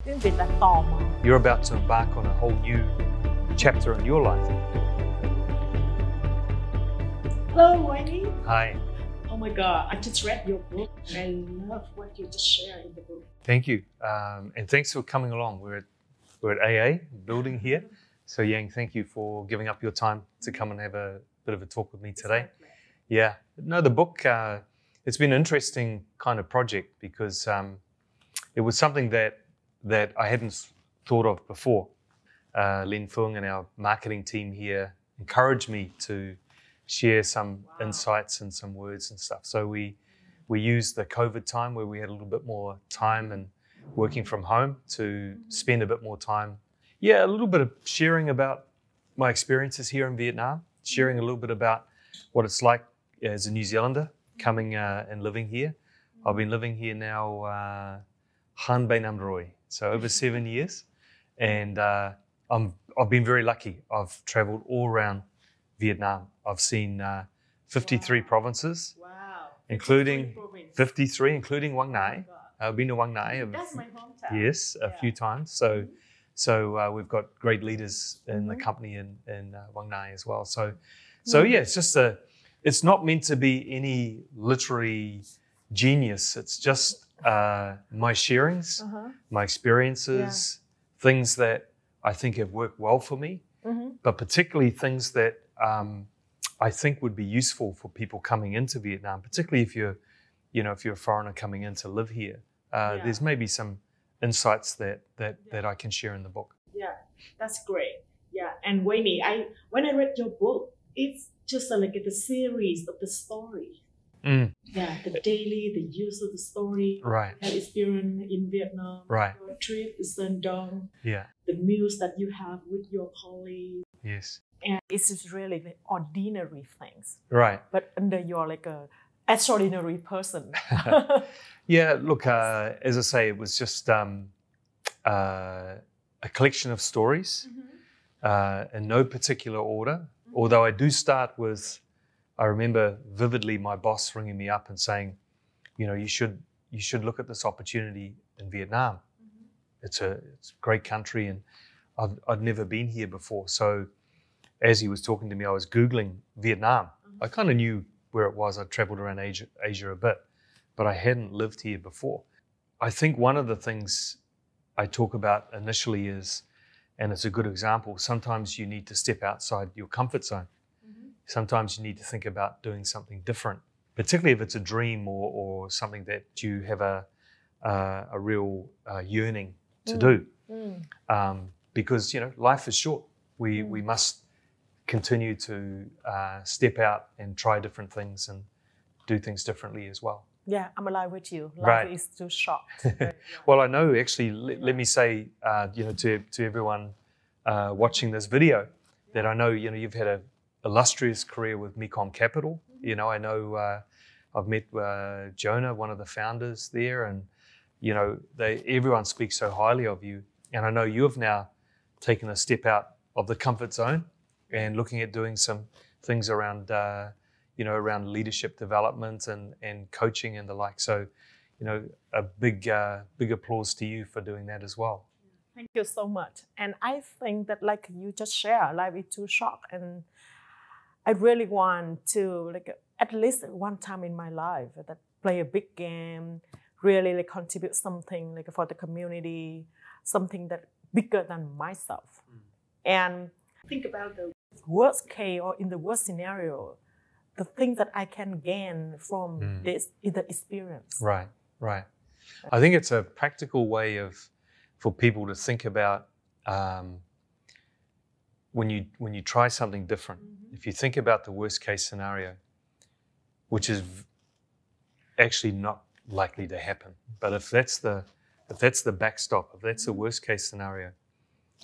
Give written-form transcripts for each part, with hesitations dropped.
Tiếng Việt là tò mò. You're about to embark on a whole new chapter in your life. Hello, Wayne. Hi. Oh my God, I just read your book and I love what you just shared in the book. Thank you. And thanks for coming along. We're at AIA building here. So Yang, thank you for giving up your time to come and have a bit of a talk with me today. Yeah. No, the book, it's been an interesting kind of project because it was something that I hadn't thought of before. Len Phung and our marketing team here encouraged me to share some insights and some words and stuff. So we used the COVID time where we had a little bit more time and working from home to spend a bit more time. Yeah, a little bit of sharing about my experiences here in Vietnam, sharing a little bit about what it's like as a New Zealander coming and living here. I've been living here now hơn 7 năm rồi, so over 7 years. And I've been very lucky. I've traveled all around Vietnam. I've seen 53 provinces, including 53, including Quang Ngai. I've been to Quang Ngai. That's my hometown. Yes, a few times. So we've got great leaders in the company in Quang Ngai as well. So yeah, it's not meant to be any literary genius. It's just my sharings, my experiences, things that I think have worked well for me, but particularly things that I think would be useful for people coming into Vietnam, particularly if you're a foreigner coming in to live here. There's maybe some insights that I can share in the book. Yeah, that's great. Yeah, and Wayne, when I read your book, it's just like the series of the story. Yeah, the daily, the use of the story, right? That experience in Vietnam, right? Your trip to Shandong, yeah, the meals that you have with your colleagues, yes, and it's just really the ordinary things, right? But under you're like a extraordinary person. Yeah, look, as I say, it was just a collection of stories in no particular order. Although I do start with, I remember vividly my boss ringing me up and saying, you should look at this opportunity in Vietnam. It's a great country, and I'd never been here before. So as he was talking to me, I was Googling Vietnam. I kind of knew where it was. I'd traveled around Asia a bit, but I hadn't lived here before. I think one of the things I talk about initially is, and it's a good example, sometimes you need to step outside your comfort zone. Sometimes you need to think about doing something different, particularly if it's a dream or something that you have a real yearning to do. Because, life is short. We must continue to step out and try different things and do things differently as well. Yeah, I'm alive with you. Life is too short. Well, I know actually, let me say, to everyone watching this video, that I know, you've had a illustrious career with Mekong Capital. I know I've met Jonah, one of the founders there, and everyone speaks so highly of you. And I know you have now taken a step out of the comfort zone and looking at doing some things around around leadership development and coaching and the like. So, a big applause to you for doing that as well. Thank you so much. And I think that, like you just share, life is too short, and I really want to, at least one time in my life, that play a big game, really contribute something for the community, something that bigger than myself. And think about the worst case, or in the worst scenario, the things that I can gain from this is the experience. Right. I think it's a practical way for people to think about when you try something different. If you think about the worst case scenario, which is actually not likely to happen, but if that's the backstop, if that's the worst case scenario,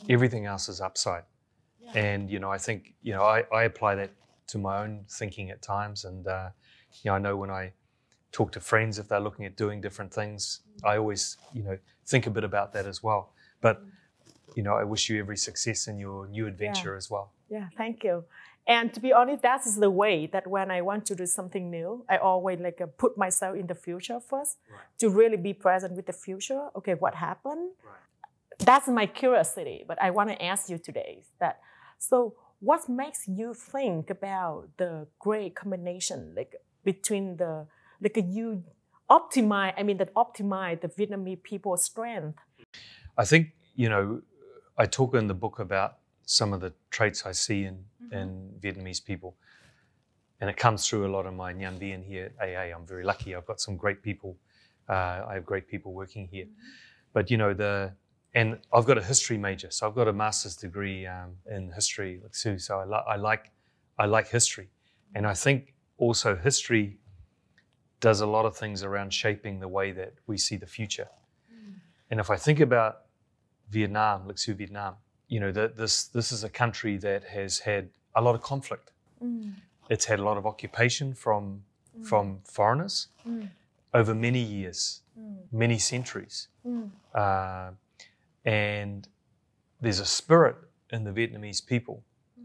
everything else is upside. And I think I apply that to my own thinking at times, and I know when I talk to friends, if they're looking at doing different things, I always think a bit about that as well. But I wish you every success in your new adventure as well. Yeah, thank you. And to be honest, that is the way that when I want to do something new, I always put myself in the future first, to really be present with the future. Okay, what happened? that's my curiosity. But I want to ask you today that, so what makes you think about the great combination, like between the, like you optimize, optimize the Vietnamese people's strength? I think, I talk in the book about some of the traits I see in Vietnamese people. And it comes through a lot of my Nguyen Thi here at AA. I'm very lucky. I've got some great people. I have great people working here. But, and I've got a history major. So I've got a master's degree in history. So I like history. And I think also history does a lot of things around shaping the way that we see the future. And if I think about Vietnam, Vietnam, this is a country that has had a lot of conflict. It's had a lot of occupation from foreigners over many years, many centuries. And there's a spirit in the Vietnamese people.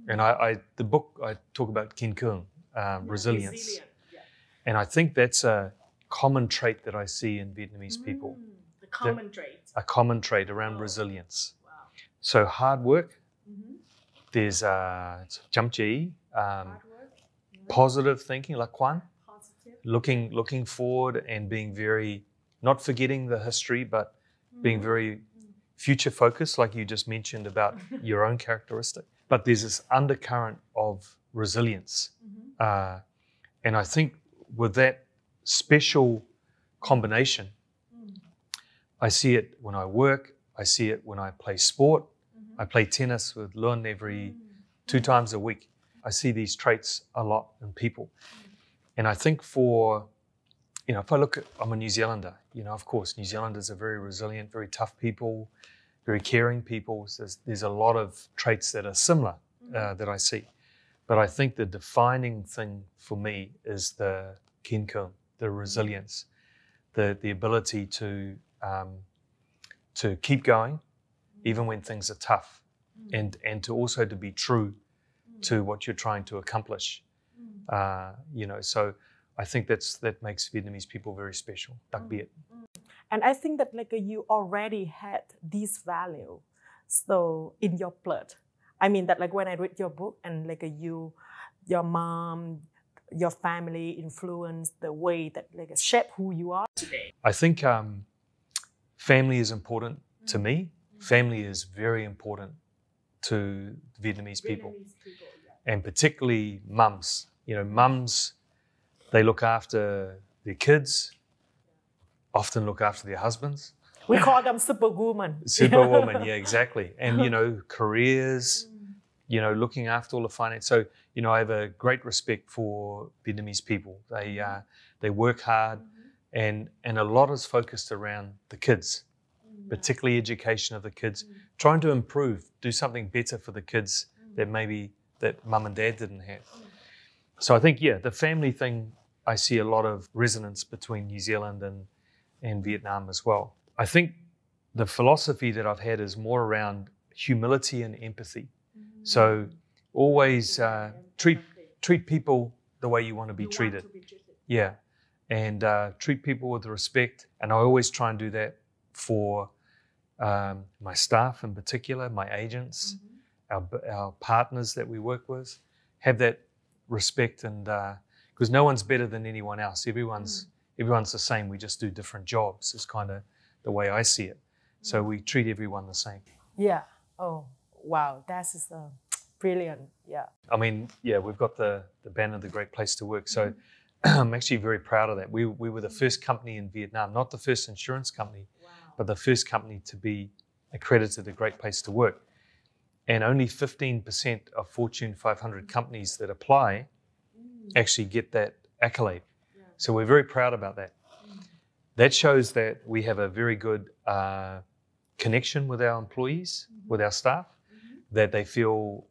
And the book, I talk about Kiên Cường, resilience. And I think that's a common trait that I see in Vietnamese people. The common trait. A common trait around resilience. Wow. So hard work. There's chăm chỉ, positive thinking, lạc quan, looking forward and being very, not forgetting the history, but being very future focused, like you just mentioned about your own characteristic. But there's this undercurrent of resilience. And I think with that special combination, I see it when I work, I see it when I play sport. I play tennis with Nguyen every 2 times a week. I see these traits a lot in people. And I think if I look at, I'm a New Zealander, of course, New Zealanders are very resilient, very tough people, very caring people. So there's a lot of traits that are similar that I see. But I think the defining thing for me is the Kiên Cường, the resilience, the ability to keep going even when things are tough, and to also to be true to what you're trying to accomplish. So I think that makes Vietnamese people very special. Đặc biệt. And I think that you already had this value, so in your blood. I mean that when I read your book and your mom, your family influence the way that shape who you are today. I think family is important to me. Family is very important to Vietnamese people. And particularly mums. Mums, they look after their kids, often look after their husbands. We call them superwoman. Superwoman, yeah, exactly. And, careers, looking after all the finance. So, I have a great respect for Vietnamese people. They work hard, and a lot is focused around the kids, particularly education of the kids, trying to improve, do something better for the kids that mum and dad didn't have. So I think, the family thing, I see a lot of resonance between New Zealand and Vietnam as well. I think the philosophy that I've had is more around humility and empathy. So always treat people the way you want to be treated. Yeah, and treat people with respect. And I always try and do that for my staff in particular, my agents, our partners that we work with. Have that respect, and because no one's better than anyone else. Everyone's the same. We just do different jobs. It's kind of the way I see it. So we treat everyone the same. Yeah. Oh, wow. That's brilliant. Yeah. I mean, we've got the banner, the Great Place to Work. So I'm actually very proud of that. We were the first company in Vietnam, not the first insurance company, but the first company to be accredited a Great Place to Work. And only 15% of Fortune 500 companies that apply actually get that accolade. So we're very proud about that. That shows that we have a very good connection with our employees, with our staff, that they feel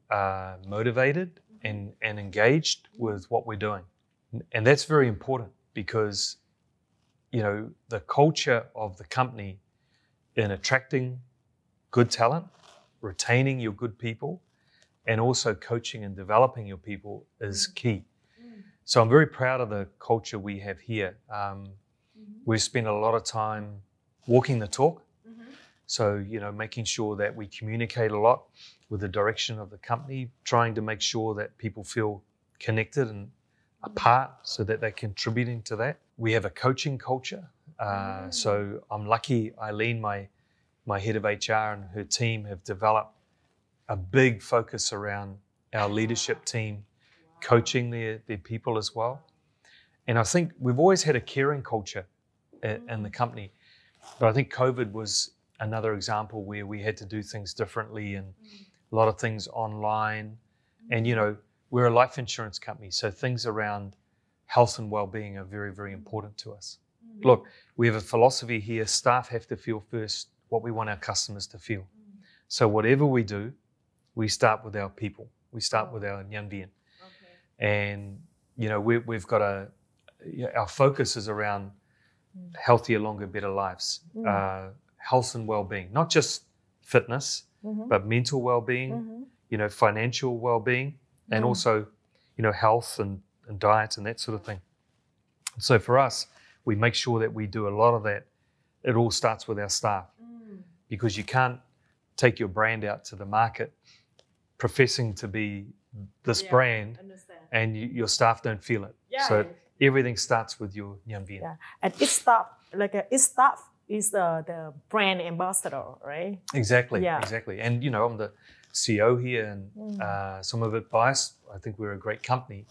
motivated and engaged with what we're doing. And that's very important because, the culture of the company in attracting good talent, retaining your good people, and also coaching and developing your people is key. So I'm very proud of the culture we have here. We've spent a lot of time walking the talk. So, making sure that we communicate a lot with the direction of the company, trying to make sure that people feel connected and a part so that they're contributing to that. We have a coaching culture. So I'm lucky Eileen, my head of HR, and her team have developed a big focus around our leadership team, coaching their people as well. And I think we've always had a caring culture in the company. But I think COVID was another example where we had to do things differently and a lot of things online. And, we're a life insurance company, so things around health and well-being are very, very important to us. Look, we have a philosophy here, staff have to feel first what we want our customers to feel. So whatever we do, we start with our people. We start with our Nguyen Thi. And, we've got our focus is around healthier, longer, better lives, health and well-being, not just fitness, but mental well-being, financial well-being, and also, health and diet and that sort of thing. So for us, we make sure that we do a lot of that. It all starts with our staff, because you can't take your brand out to the market professing to be this brand and your staff don't feel it. So everything starts with your Nguyen Thi. Yeah, and each staff is the brand ambassador, right? Exactly. And I'm the CEO here, and some of it biased. I think we're a great company,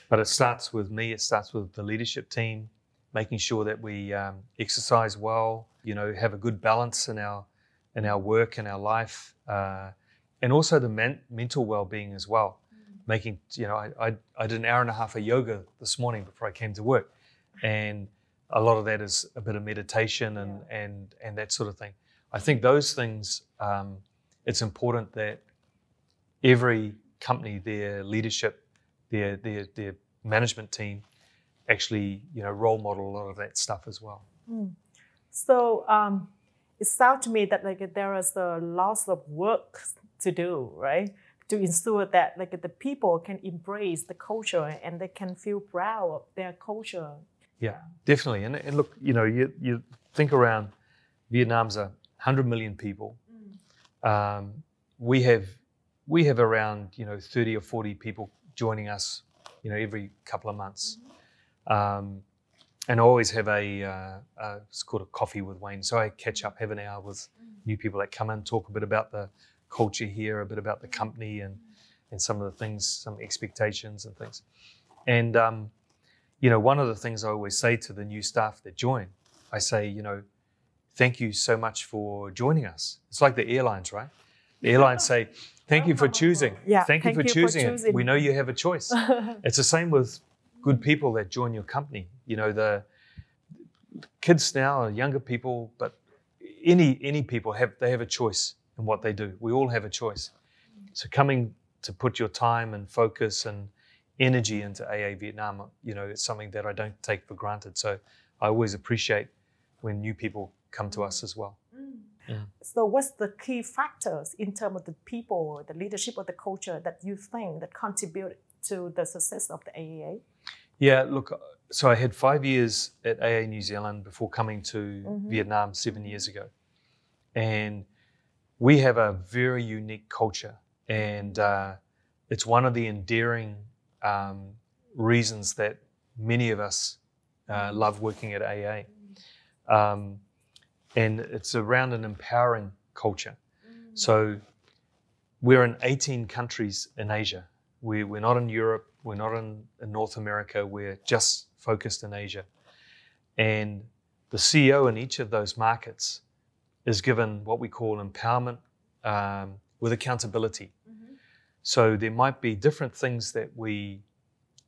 but it starts with me. It starts with the leadership team, making sure that we exercise well, have a good balance in our work and our life, and also the mental well-being as well. Making, I did an hour and a half of yoga this morning before I came to work, and a lot of that is a bit of meditation and that sort of thing. I think those things, it's important that every company, their leadership, their management team, actually, role model a lot of that stuff as well. So it sounds to me that there is a lot of work to do, right? To ensure that the people can embrace the culture and they can feel proud of their culture. Yeah, definitely. And look, you think around Vietnam's 100 million people. We have around 30 or 40 people joining us every couple of months. And I always have it's called a coffee with Wayne. So I catch up, have an hour with new people that come in, talk a bit about the culture here, a bit about the company and some of the things, some expectations and things. And, one of the things I always say to the new staff that join, I say, thank you so much for joining us. It's like the airlines, right? The airlines say, thank you for choosing. Yeah, thank you for choosing it. We know you have a choice. It's the same with good people that join your company. The kids now are younger people, but any people have a choice in what they do. We all have a choice. So coming to put your time and focus and energy into AIA Vietnam, it's something that I don't take for granted. So I always appreciate when new people come to us as well. So what's the key factors in terms of the people, the leadership, or the culture that you think that contribute to the success of the AIA? Yeah, look, so I had 5 years at AIA New Zealand before coming to Vietnam 7 years ago. And we have a very unique culture. And it's one of the endearing reasons that many of us love working at AIA. And it's around an empowering culture. So we're in 18 countries in Asia. We're not in Europe. We're not in North America. We're just focused in Asia. And the CEO in each of those markets is given what we call empowerment with accountability. So there might be different things that we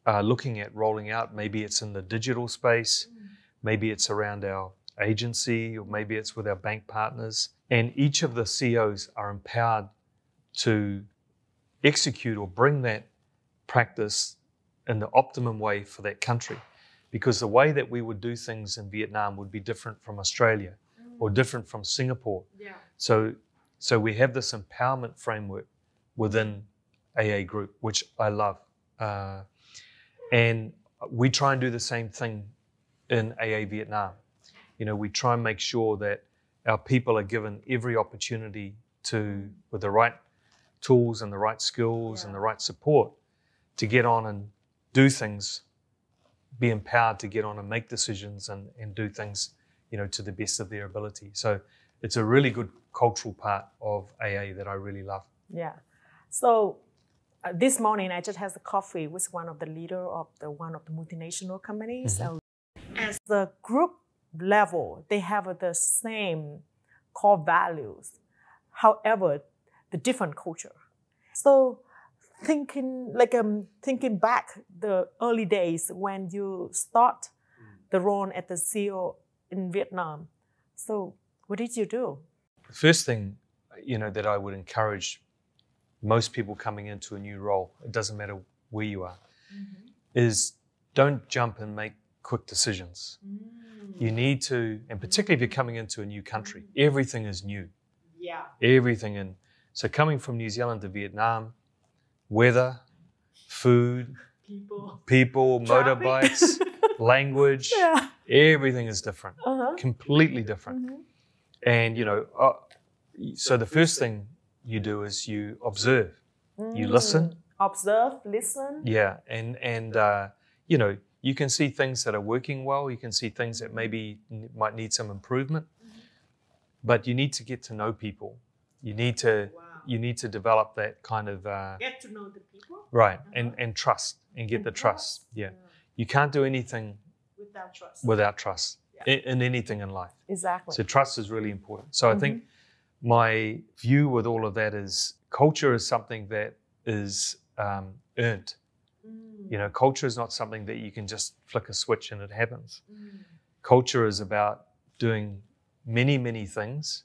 are looking at rolling out. Maybe it's in the digital space. Maybe it's around our agency, or maybe it's with our bank partners. And each of the CEOs are empowered to execute or bring that practice in the optimum way for that country. Because the way that we would do things in Vietnam would be different from Australia or different from Singapore. So we have this empowerment framework within AA Group, which I love. And we try and do the same thing in AA Vietnam. We try and make sure that our people are given every opportunity to, with the right tools and the right skills and the right support, to get on and do things, be empowered to get on and make decisions and do things, to the best of their ability. So it's a really good cultural part of AA that I really love. Yeah. So this morning I just had a coffee with one of the leader of one of the multinational companies. So as the group level, they have the same core values. However, the different culture. So thinking back the early days when you start the role at the CEO in Vietnam. So what did you do? The first thing, that I would encourage most people coming into a new role, it doesn't matter where you are, is don't jump and make quick decisions. You need to, and particularly if you're coming into a new country, everything is new. Yeah. Everything. So coming from New Zealand to Vietnam, weather, food, people, motorbikes, language, everything is different, completely different. And, so the first thing you do is you observe, you listen. Observe, listen. Yeah, and you can see things that are working well, you can see things that maybe might need some improvement, but you need to get to know people. You need to develop that kind of... get to know the people. Right, and trust, and get the trust. Yeah. You can't do anything without trust in anything in life. Exactly. So trust is really important. So I think my view with all of that is culture is something that is earned. Culture is not something that you can just flick a switch and it happens. Culture is about doing many, many things,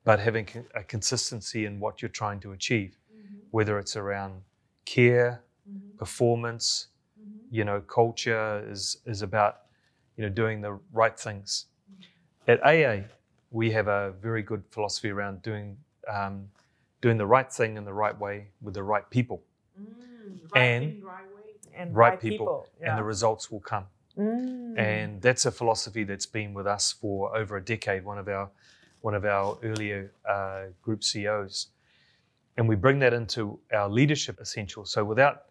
but having a consistency in what you're trying to achieve, whether it's around care, performance. Culture is about, doing the right things. At AA, we have a very good philosophy around doing the right thing in the right way with the right people. And right people. And the results will come. And that's a philosophy that's been with us for over a decade, one of our earlier group CEOs. And we bring that into our leadership essentials. So without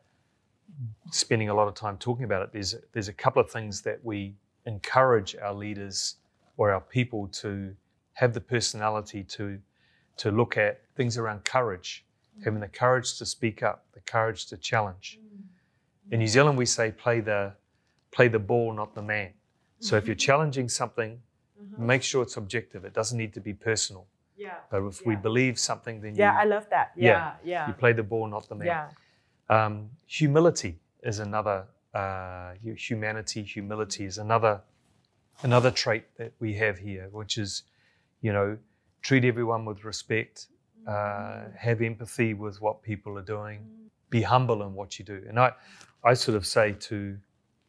spending a lot of time talking about it, there's a couple of things that we encourage our leaders or our people to have the personality to look at things around courage, having the courage to speak up, the courage to challenge. In New Zealand, we say play the ball, not the man. So if you're challenging something, make sure it's objective. It doesn't need to be personal. Yeah. But if we believe something, then I love that. Yeah. You play the ball, not the man. Yeah. Humility is another. Humility is another trait that we have here, which is, treat everyone with respect, have empathy with what people are doing, be humble in what you do. And I sort of say to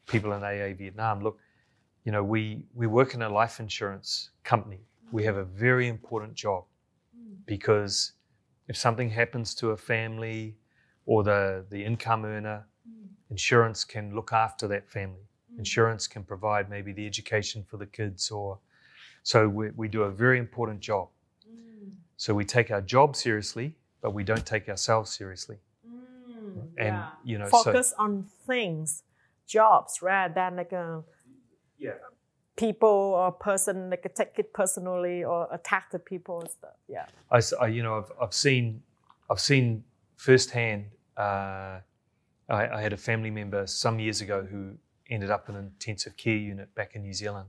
people in AA Vietnam, look, we work in a life insurance company. We have a very important job because if something happens to a family or the income earner, insurance can look after that family. Insurance can provide maybe the education for the kids, so we do a very important job. So we take our job seriously, but we don't take ourselves seriously. And focus on things, jobs, rather than people or person take it personally or attack the people and stuff. Yeah. I've seen firsthand. I had a family member some years ago who ended up in an intensive care unit back in New Zealand,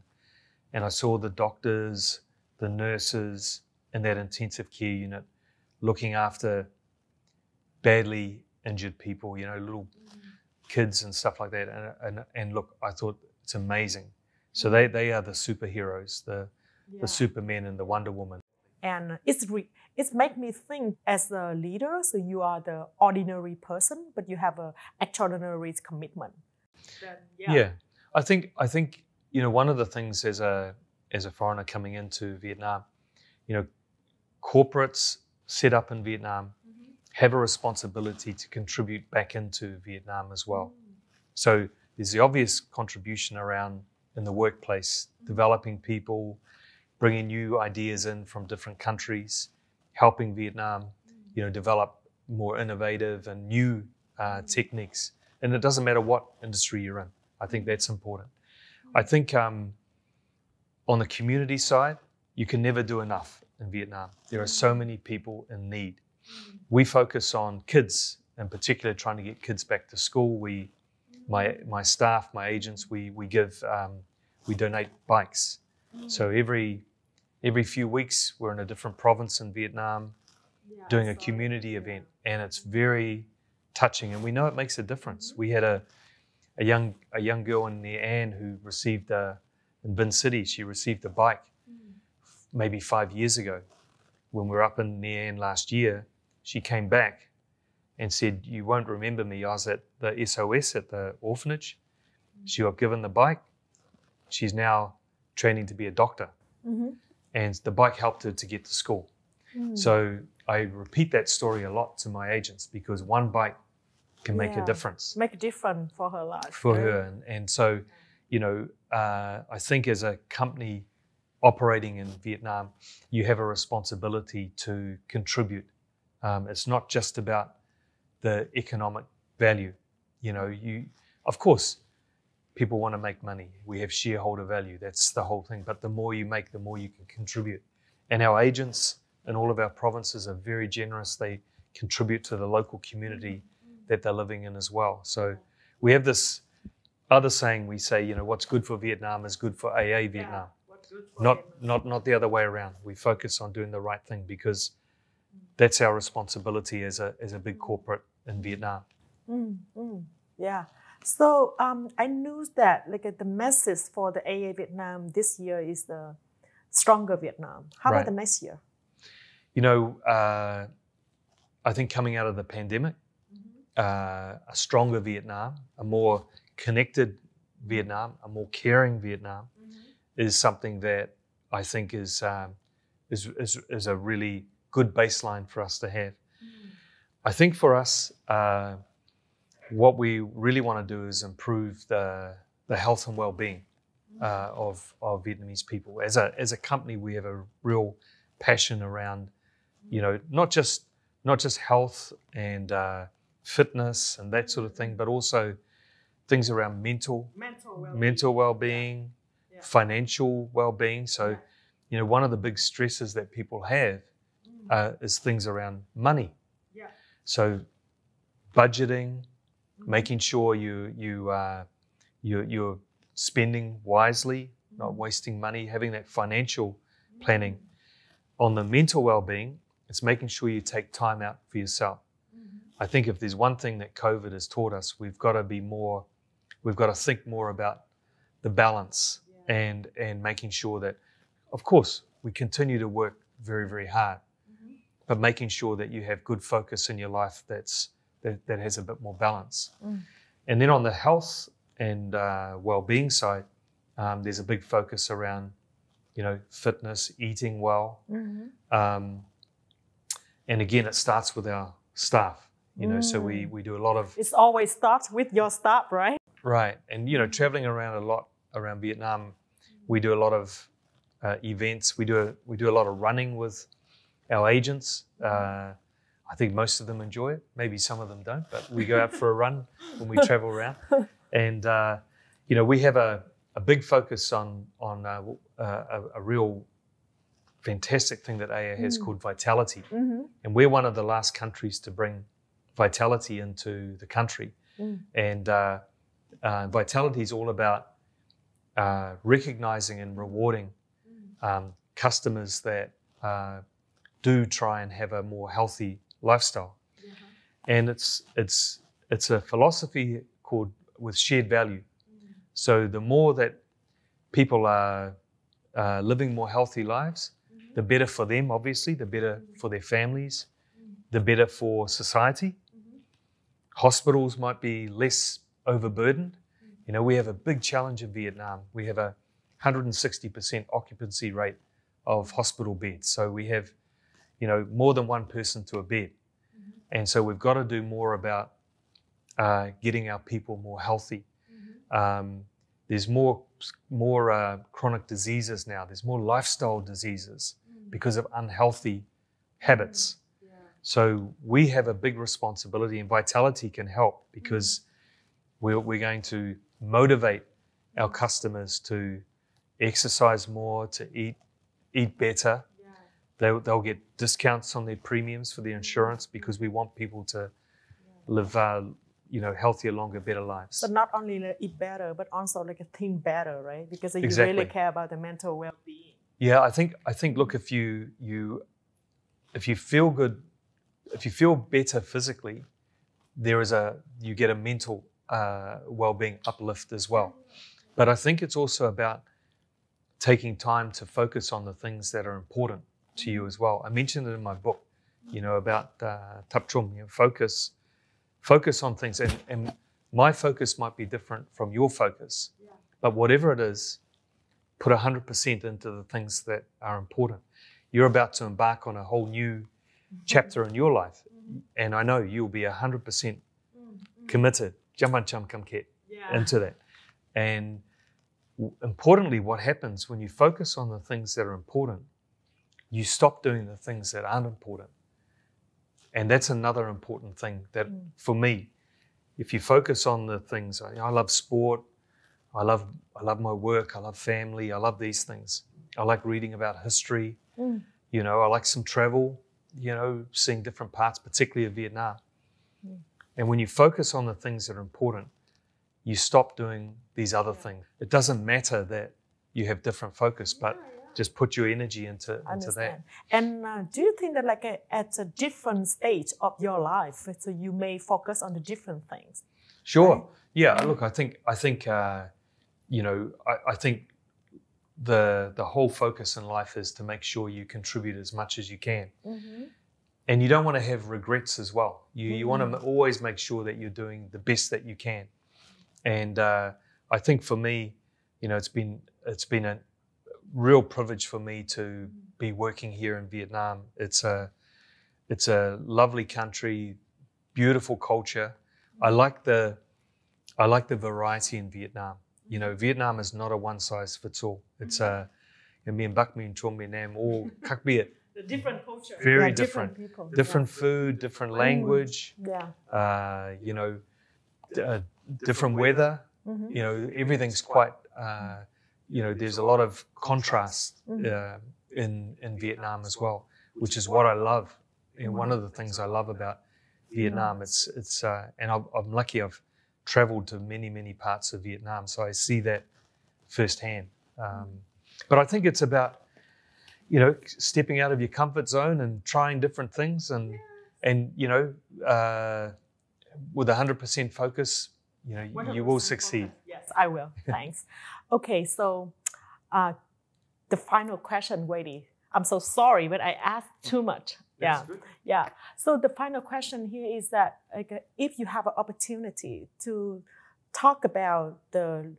and I saw the doctors, the nurses in that intensive care unit looking after badly injured people, little kids and stuff like that. And look, I thought it's amazing. So they are the superheroes, the Superman and the Wonder Woman. And it's make me think as a leader, so you are the ordinary person, but you have an extraordinary commitment. I think one of the things as a foreigner coming into Vietnam, corporates set up in Vietnam have a responsibility to contribute back into Vietnam as well. So there's the obvious contribution around in the workplace, developing people, bringing new ideas in from different countries, helping Vietnam, develop more innovative and new techniques. And it doesn't matter what industry you're in. I think that's important. I think on the community side, you can never do enough in Vietnam. There are so many people in need. We focus on kids, in particular, trying to get kids back to school. My staff, my agents, we donate bikes. So every few weeks, we're in a different province in Vietnam, doing a community event, and it's very touching. And we know it makes a difference. We had a young girl in Nha An who received in Vinh City. She received a bike maybe 5 years ago. When we were up in Nha An last year, she came back and said, "You won't remember me. I was at the SOS at the orphanage." She got given the bike. She's now training to be a doctor. And the bike helped her to get to school. So I repeat that story a lot to my agents because one bike can make a difference. Make a difference for her life. For her. And so, I think as a company operating in Vietnam, you have a responsibility to contribute. It's not just about the economic value. Of course, people want to make money. We have shareholder value. That's the whole thing. But the more you make, the more you can contribute. And our agents in all of our provinces are very generous. They contribute to the local community that they're living in as well. So we have this other saying we say, what's good for Vietnam is good for AIA Vietnam. Not the other way around. We focus on doing the right thing because that's our responsibility as a big corporate in Vietnam. Yeah. So I knew that the message for the AIA Vietnam this year is the stronger Vietnam. How about the next year? I think coming out of the pandemic, a stronger Vietnam, a more connected Vietnam, a more caring Vietnam is something that I think is a really good baseline for us to have. I think for us, what we really want to do is improve the health and well-being of Vietnamese people. As a company, we have a real passion around, not just health and fitness and that sort of thing, but also things around mental well-being, financial well-being. So, one of the big stresses that people have is things around money. So, budgeting, making sure you're spending wisely, not wasting money, having that financial planning. On the mental well-being, it's making sure you take time out for yourself. I think if there's one thing that COVID has taught us, we've got to think more about the balance and making sure that, of course, we continue to work very, very hard, but making sure that you have good focus in your life that has a bit more balance. And then on the health and well-being side, there's a big focus around, fitness, eating well. And again, it starts with our staff, so we do a lot of... It always starts with your staff, right? Right. And, traveling around a lot around Vietnam, we do a lot of events. We do a lot of running with our agents. I think most of them enjoy it. Maybe some of them don't, but we go out for a run when we travel around. And, we have a big focus on a real fantastic thing that AIA has called Vitality. And we're one of the last countries to bring Vitality into the country. And Vitality is all about recognizing and rewarding customers that do try and have a more healthy lifestyle. And it's a philosophy called with shared value. So the more that people are living more healthy lives, the better for them, obviously, the better for their families, the better for society. Hospitals might be less overburdened. We have a big challenge in Vietnam. We have a 160% occupancy rate of hospital beds. So we have, more than one person to a bed. And so we've got to do more about getting our people more healthy. There's more chronic diseases now. There's more lifestyle diseases because of unhealthy habits. So we have a big responsibility, and Vitality can help because we're going to motivate our customers to exercise more, to eat better. They'll get discounts on their premiums for their insurance because we want people to live, healthier, longer, better lives. So not only eat better, but also think better, right? Because you Exactly. really care about the mental well-being. Yeah, I think. Look, if you feel good, if you feel better physically, you get a mental well-being uplift as well. But I think it's also about taking time to focus on the things that are important to you as well. I mentioned it in my book, about Tapchum, focus on things. And my focus might be different from your focus. But whatever it is, put 100% into the things that are important. You're about to embark on a whole new chapter in your life. And I know you'll be 100% committed, into that. And importantly, what happens when you focus on the things that are important, you stop doing the things that aren't important. And that's another important thing that for me, if you focus on the things, I love sport, I love my work, I love family, I love these things. I like reading about history, I like some travel, seeing different parts, particularly of Vietnam. And when you focus on the things that are important, you stop doing these other things. It doesn't matter that you have different focus, but just put your energy into that. And do you think that at a different stage of your life, so you may focus on the different things? Sure. Right? Yeah. Look, I think the whole focus in life is to make sure you contribute as much as you can. And you don't want to have regrets as well. You want to always make sure that you're doing the best that you can. And I think for me, it's been a real privilege for me to be working here in Vietnam. It's a lovely country, beautiful culture. I like the variety in Vietnam. Vietnam is not a one size fits all. It's miền Bắc, miền Trung, miền Nam, all khác biệt. The different culture. Very different. People. Different food, different language. Different weather. Everything's quite. There's a lot of contrast in Vietnam as well, which is what I love. One of the things I love about Vietnam, it's and I'm lucky. I've traveled to many parts of Vietnam, so I see that firsthand. But I think it's about stepping out of your comfort zone and trying different things, and with 100% focus, you will succeed. Focus. Yes, I will. Thanks. Okay, so the final question, Wayne. I'm so sorry, but I asked too much. Yeah. So the final question here is that if you have an opportunity to talk about the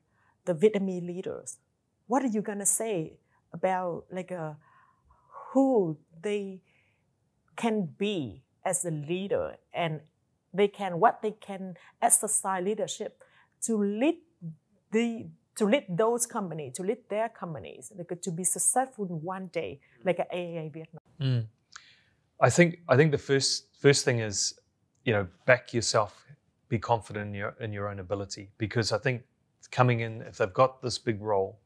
Vietnamese leaders, what are you gonna say about who they can be as a leader, and what they can exercise leadership to lead those companies, to lead their companies, to be successful one day, like AIA Vietnam? I think the first thing is, back yourself, be confident in your own ability, because I think coming in, if they've got this big role,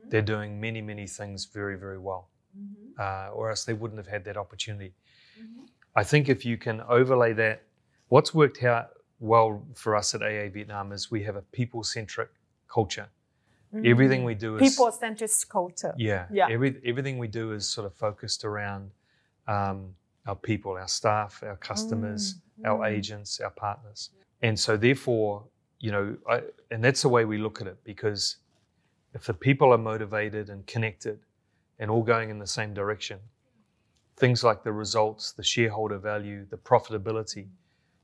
they're doing many things very, very well, or else they wouldn't have had that opportunity. I think if you can overlay that, what's worked out well for us at AIA Vietnam is we have a people-centric culture. Everything we do is people-centric culture. Yeah. Everything we do is sort of focused around our people, our staff, our customers, our agents, our partners. And so therefore, and that's the way we look at it, because if the people are motivated and connected and all going in the same direction, things like the results, the shareholder value, the profitability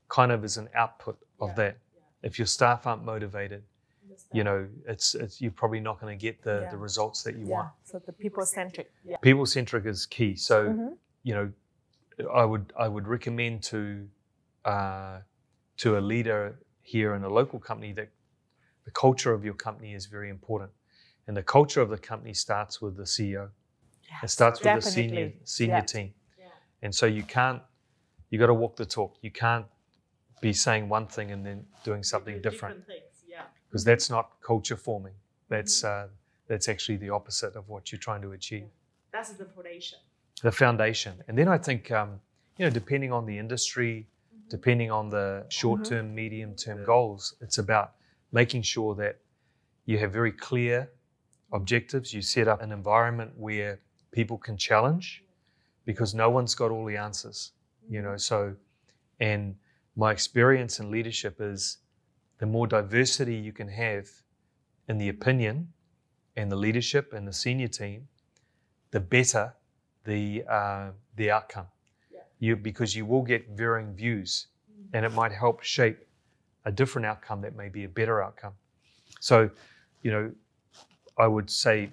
kind of is an output of that. If your staff aren't motivated, you're probably not going to get the results that you want. So the people-centric. People-centric is key. So, I would recommend to a leader here in a local company that the culture of your company is very important. And the culture of the company starts with the CEO. Yes, It starts with the definitely. senior Yes. team. Yeah. And so you got to walk the talk. You can't be saying one thing and then doing something different, things. Yeah. because that's not culture forming. That's actually the opposite of what you're trying to achieve. Yeah. That's the foundation. The foundation. And then I think, depending on the industry, depending on the short-term, medium-term goals, it's about making sure that you have very clear objectives. You set up an environment where people can challenge, because no one's got all the answers, So, and my experience in leadership is the more diversity you can have in the opinion and the leadership and the senior team, the better the outcome. Yeah. Because you will get varying views, and it might help shape a different outcome that may be a better outcome. So, I would say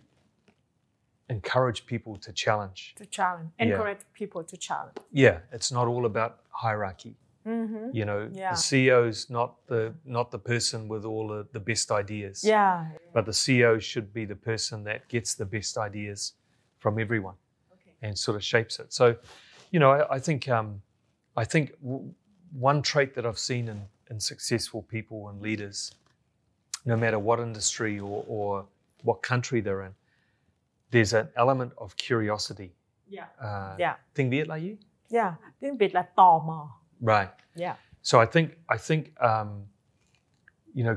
encourage people to challenge. Encourage people to challenge. Yeah, it's not all about hierarchy. The CEO's not the person with all the best ideas. Yeah. But the CEO should be the person that gets the best ideas from everyone, and sort of shapes it. So, I think one trait that I've seen in successful people and leaders, no matter what industry or what country they're in, there's an element of curiosity. Yeah. Tiếng Việt là gì? Yeah. Tiếng Việt là tò mò. Right. Yeah. So I think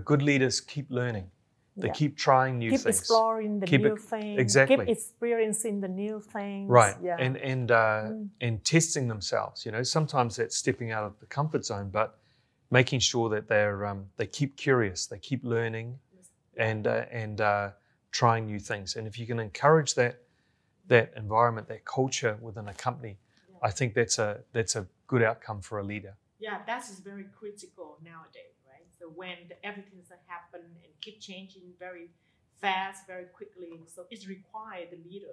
good leaders keep learning. They keep trying new things. Keep exploring the new things. Exactly. Keep experiencing the new things. Right. Yeah. And testing themselves. Sometimes that's stepping out of the comfort zone, but making sure that they keep curious, they keep learning, and trying new things. And if you can encourage that environment, that culture within a company, I think that's a good outcome for a leader. Yeah, that is very critical nowadays, right? So when everything's happen and keep changing very fast, very quickly, so it's required the leader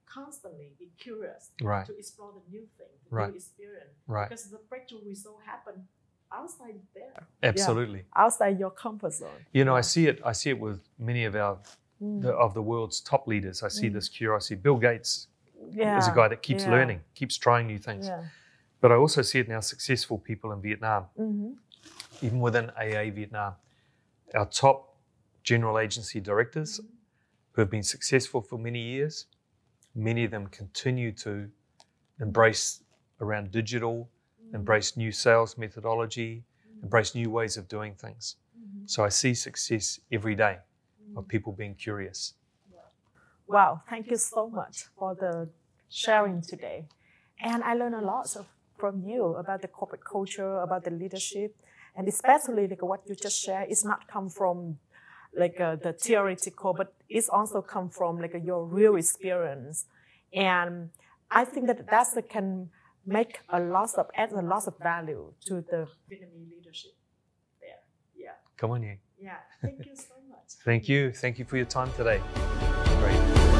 constantly be curious, right, to explore the new thing, the right, new experience, right, because the breakthrough will so happen outside there. Absolutely, outside your comfort zone. I see it with many of of the world's top leaders. I see this curiosity. Bill Gates is a guy that keeps learning, keeps trying new things. Yeah. But I also see it in our successful people in Vietnam, even within AIA Vietnam. Our top general agency directors who have been successful for many years, many of them continue to embrace around digital, embrace new sales methodology, embrace new ways of doing things. So I see success every day of people being curious. Wow, thank you so much for the sharing today. And I learned a lot from you about the corporate culture, about the leadership, and especially what you just shared. It's not come from the theoretical, but it's also come from your real experience. And I think that can make add a lot of value to the Vietnamese leadership there. Yeah. Come on, Nguyen. Yeah. Thank you so much. Thank you. Thank you for your time today. Great.